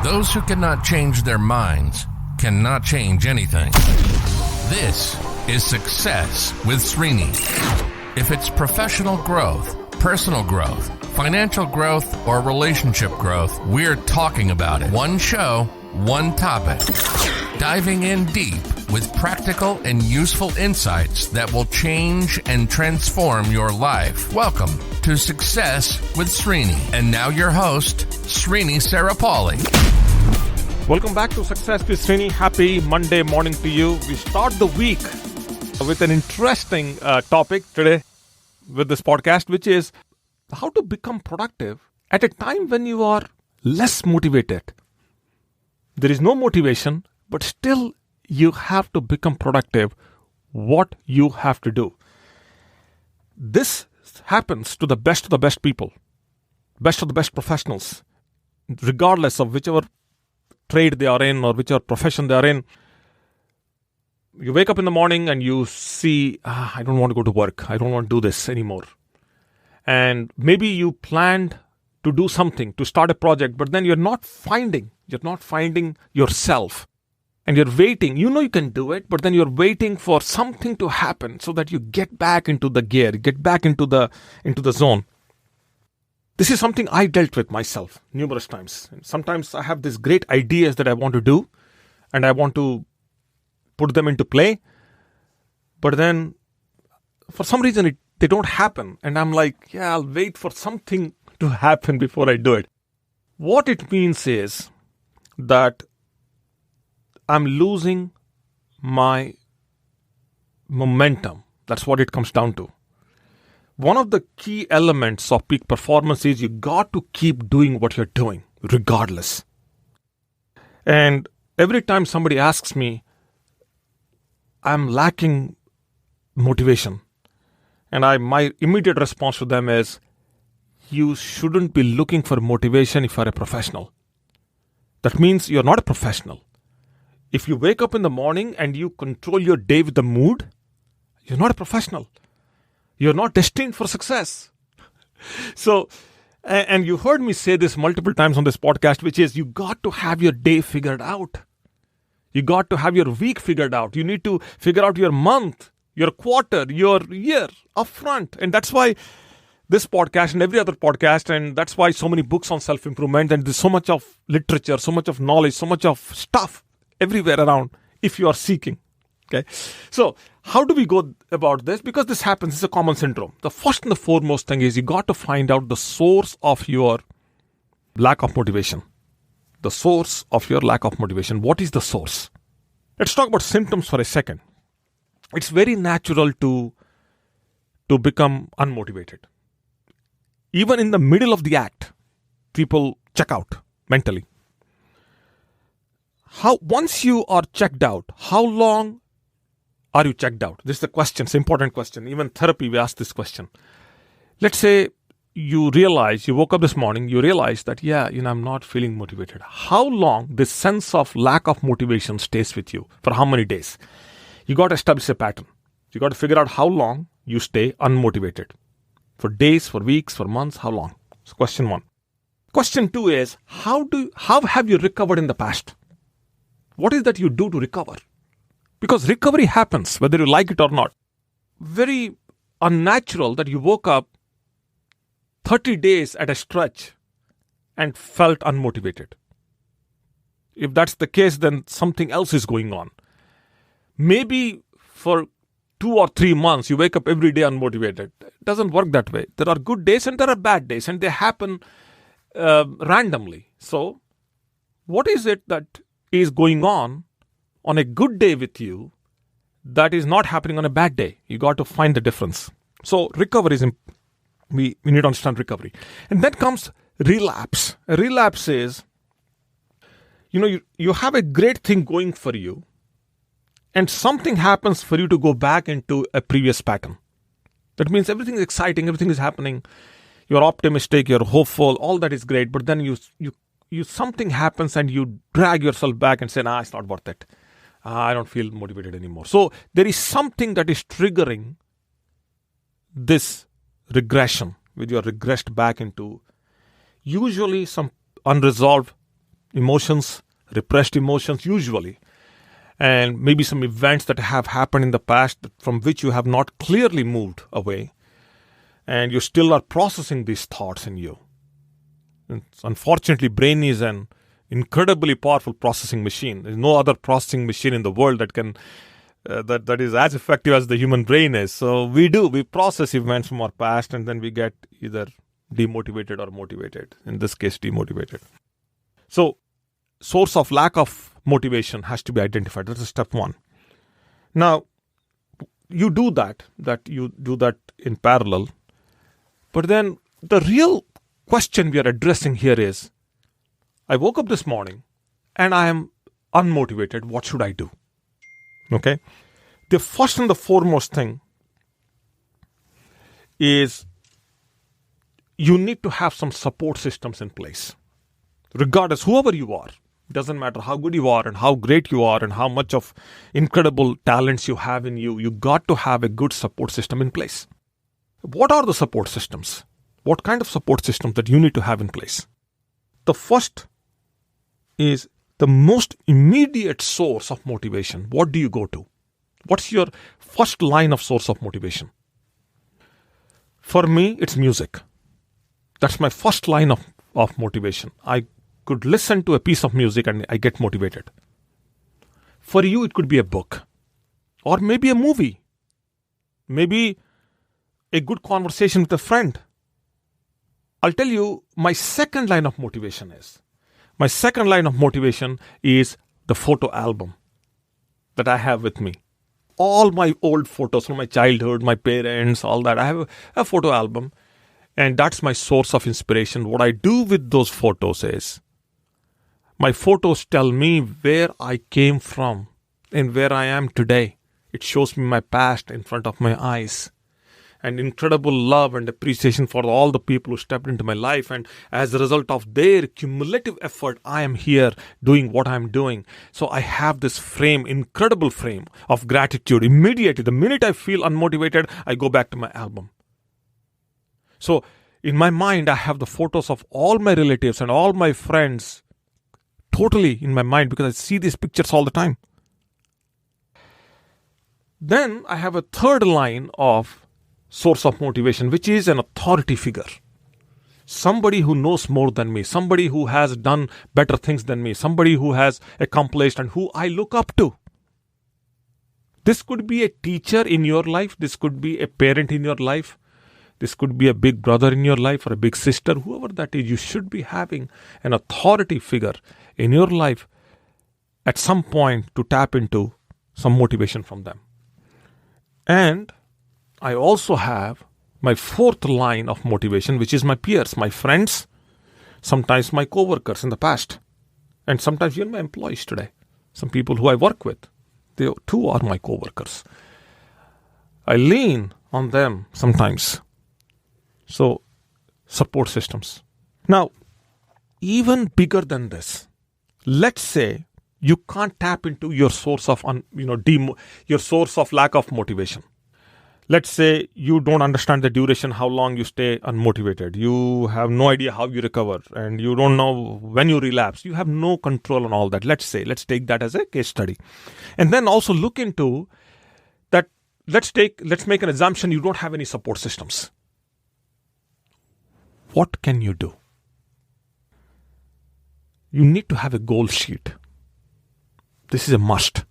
Those who cannot change their minds cannot change anything. This is Success with Srini. If it's professional growth, personal growth, financial growth, or relationship growth, we're talking about it. One show, one topic. Diving in deep with practical and useful insights that will change and transform your life. Welcome to Success with Srini. And now your host, Srini Sarapalli. Welcome back to Success with Srini. Happy Monday morning to you. We start the week with an interesting topic today with this podcast, which is how to become productive at a time when you are less motivated. There is no motivation, but still you have to become productive. What you have to do. This happens to the best people, best of the best professionals, regardless of whichever trade they are in or whichever profession they are in. You wake up in the morning and you see, I don't want to go to work. I don't want to do this anymore. And maybe you planned to do something, to start a project, but then you're not finding yourself. And you're waiting. You know you can do it, but then you're waiting for something to happen so that you get back into the gear, get back into the zone. This is something I dealt with myself numerous times. And sometimes I have these great ideas that I want to do and I want to put them into play. But then for some reason they don't happen. And I'm like, I'll wait for something to happen before I do it. What it means is that I'm losing my momentum. That's what it comes down to. One of the key elements of peak performance is you got to keep doing what you're doing, regardless. And every time somebody asks me, I'm lacking motivation. And my immediate response to them is, you shouldn't be looking for motivation if you're a professional. That means you're not a professional. If you wake up in the morning and you control your day with the mood, you're not a professional. You're not destined for success. So, and you heard me say this multiple times on this podcast, which is you got to have your day figured out. You got to have your week figured out. You need to figure out your month, your quarter, your year upfront. And that's why this podcast and every other podcast, and that's why so many books on self-improvement, and there's so much of literature, so much of knowledge, so much of stuff everywhere around if you are seeking. Okay, so how do we go about this? Because this happens, it's a common syndrome. The first and the foremost thing is you got to find out the source of your lack of motivation. The source of your lack of motivation. What is the source? Let's talk about symptoms for a second. It's very natural to become unmotivated. Even in the middle of the act, people check out mentally. Once you are checked out, how long are you checked out? This is the question. It's an important question. Even therapy, we ask this question. Let's say you woke up this morning, you realize that, I'm not feeling motivated. How long this sense of lack of motivation stays with you? For how many days? You got to establish a pattern. You got to figure out how long you stay unmotivated. For days, for weeks, for months, how long? That's question one. Question two is, how have you recovered in the past? What is that you do to recover? Because recovery happens, whether you like it or not. Very unnatural that you woke up 30 days at a stretch and felt unmotivated. If that's the case, then something else is going on. Maybe for 2 or 3 months, you wake up every day unmotivated. It doesn't work that way. There are good days and there are bad days, and they happen randomly. So, what is it that is going on a good day with you that is not happening on a bad day? You got to find the difference. So recovery is, we need to understand recovery. And then comes relapse. A relapse is, you have a great thing going for you and something happens for you to go back into a previous pattern. That means everything is exciting, everything is happening. You're optimistic, you're hopeful, all that is great. But then you something happens and you drag yourself back and say, it's not worth it. I don't feel motivated anymore. So there is something that is triggering this regression, with your regressed back into usually some unresolved emotions, repressed emotions usually, and maybe some events that have happened in the past from which you have not clearly moved away, and you still are processing these thoughts in you. And unfortunately, brain is an incredibly powerful processing machine. There's no other processing machine in the world that can that is as effective as the human brain is. So we process events from our past, and then we get either demotivated or motivated. In this case, demotivated. So source of lack of motivation has to be identified. That's step one. Now, you do that in parallel. But then the real question we are addressing here is, I woke up this morning and I am unmotivated. What should I do? Okay. The first and the foremost thing is you need to have some support systems in place. Regardless, whoever you are, doesn't matter how good you are and how great you are and how much of incredible talents you have in you, you got to have a good support system in place. What are the support systems? What kind of support systems that you need to have in place? The first is the most immediate source of motivation. What do you go to? What's your first line of source of motivation? For me, it's music. That's my first line of motivation. I could listen to a piece of music and I get motivated. For you, it could be a book, or maybe a movie, maybe a good conversation with a friend. I'll tell you, my second line of motivation is the photo album that I have with me. All my old photos from my childhood, my parents, all that. I have a photo album, and that's my source of inspiration. What I do with those photos is, my photos tell me where I came from and where I am today. It shows me my past in front of my eyes. And incredible love and appreciation for all the people who stepped into my life. And as a result of their cumulative effort, I am here doing what I'm doing. So I have this incredible frame of gratitude. Immediately, the minute I feel unmotivated, I go back to my album. So in my mind, I have the photos of all my relatives and all my friends totally in my mind because I see these pictures all the time. Then I have a third line of source of motivation, which is an authority figure. Somebody who knows more than me, somebody who has done better things than me, somebody who has accomplished and who I look up to. This could be a teacher in your life. This could be a parent in your life. This could be a big brother in your life or a big sister, whoever that is. You should be having an authority figure in your life at some point to tap into some motivation from them. And I also have my fourth line of motivation, which is my peers, my friends, sometimes my co-workers in the past, and sometimes even my employees today. Some people who I work with, they too are my co-workers. I lean on them sometimes. So, support systems. Now, even bigger than this, let's say you can't tap into your source of your source of lack of motivation. Let's say you don't understand the duration, how long you stay unmotivated. You have no idea how you recover, and you don't know when you relapse. You have no control on all that. Let's take that as a case study. And then also look into that. Let's make an assumption you don't have any support systems. What can you do? You need to have a goal sheet. This is a must.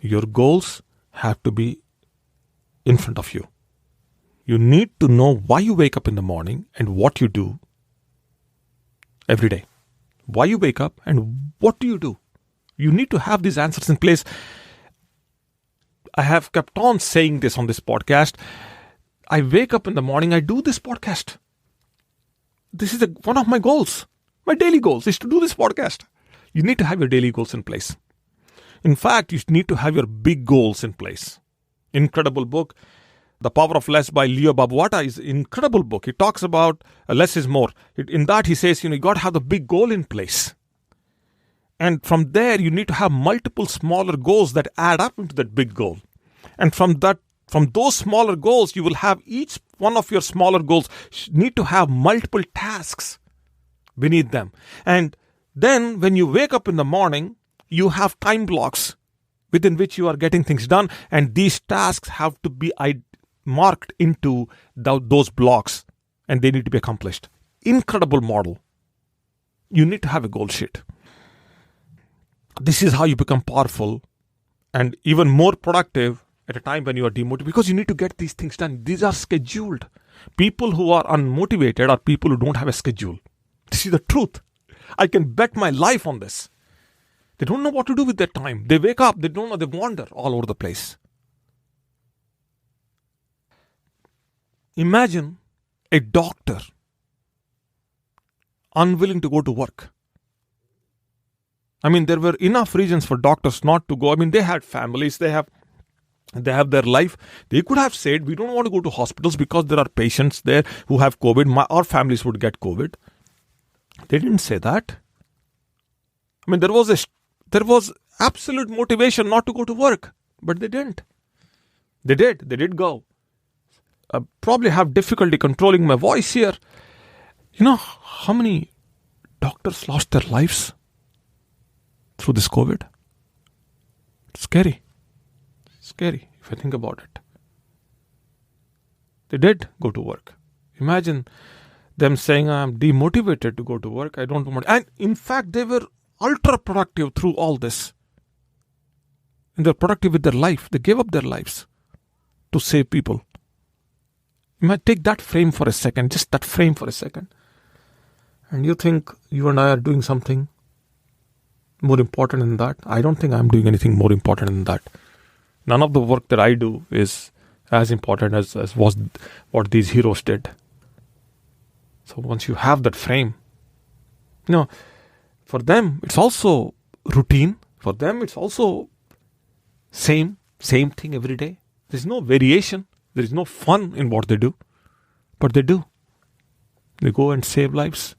Your goals have to be in front of you. You need to know why you wake up in the morning and what you do every day. Why you wake up and what do you do? You need to have these answers in place. I have kept on saying this on this podcast. I wake up in the morning, I do this podcast. This is one of my goals. My daily goals is to do this podcast. You need to have your daily goals in place. In fact, you need to have your big goals in place. Incredible book, The Power of Less by Leo Babauta is an incredible book. He talks about less is more. In that he says, you got to have the big goal in place. And from there, you need to have multiple smaller goals that add up into that big goal. And from those smaller goals, you will have each one of your smaller goals need to have multiple tasks beneath them. And Then when you wake up in the morning, you have time blocks within which you are getting things done, and these tasks have to be marked into those blocks, and they need to be accomplished. Incredible model. You need to have a goal sheet. This is how you become powerful and even more productive at a time when you are demotivated, because you need to get these things done. These are scheduled. People who are unmotivated are people who don't have a schedule. This is the truth. I can bet my life on this. They don't know what to do with their time. They wake up, they don't know, they wander all over the place. Imagine a doctor unwilling to go to work. I mean, there were enough reasons for doctors not to go. I mean, they had families, they have their life. They could have said, we don't want to go to hospitals because there are patients there who have COVID. Our families would get COVID. They didn't say that. I mean, there was absolute motivation not to go to work, but they didn't. They did go. I probably have difficulty controlling my voice here. You know how many doctors lost their lives through this COVID? It's scary. Scary if I think about it. They did go to work. Imagine them saying, I'm demotivated to go to work. I don't want. And in fact, they were ultra productive through all this. And they're productive with their life. They gave up their lives to save people. You might take that frame for a second, just that frame for a second. And you think you and I are doing something more important than that? I don't think I'm doing anything more important than that. None of the work that I do is as important as was what these heroes did. So once you have that frame, for them, it's also routine. For them, it's also same thing every day. There's no variation. There is no fun in what they do. But they do. They go and save lives.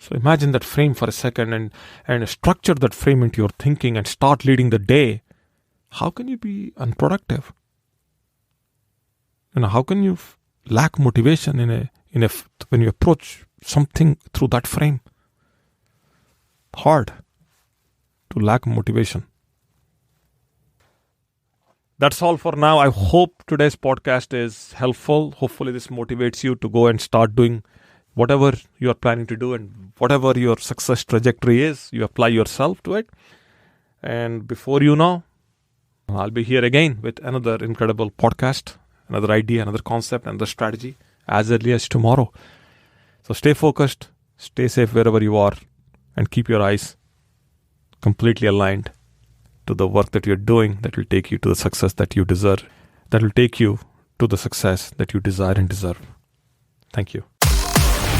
So imagine that frame for a second and structure that frame into your thinking and start leading the day. How can you be unproductive? How can you lack motivation when you approach something through that frame? Hard to lack motivation. That's all for now. I hope today's podcast is helpful. Hopefully this motivates you to go and start doing whatever you are planning to do, and whatever your success trajectory is, you apply yourself to it. And before you know, I'll be here again with another incredible podcast, another idea, another concept, another strategy as early as tomorrow. So stay focused, stay safe wherever you are, and keep your eyes completely aligned to the work that you're doing that will take you to the success that you deserve, that will take you to the success that you desire and deserve. Thank you.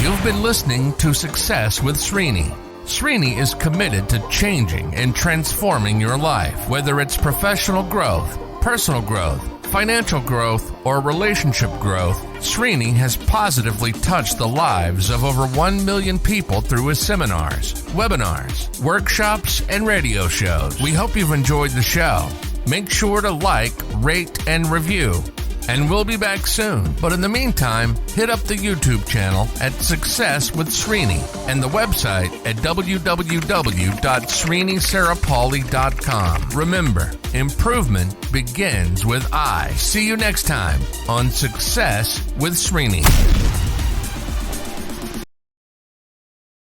You've been listening to Success with Srini. Srini is committed to changing and transforming your life, whether it's professional growth, personal growth, financial growth, or relationship growth. Srini has positively touched the lives of over 1 million people through his seminars, webinars, workshops, and radio shows. We hope you've enjoyed the show. Make sure to like, rate, and review. And we'll be back soon. But in the meantime, hit up the YouTube channel at Success with Srini and the website at www.srinisarapalli.com. Remember, improvement begins with I. See you next time on Success with Srini.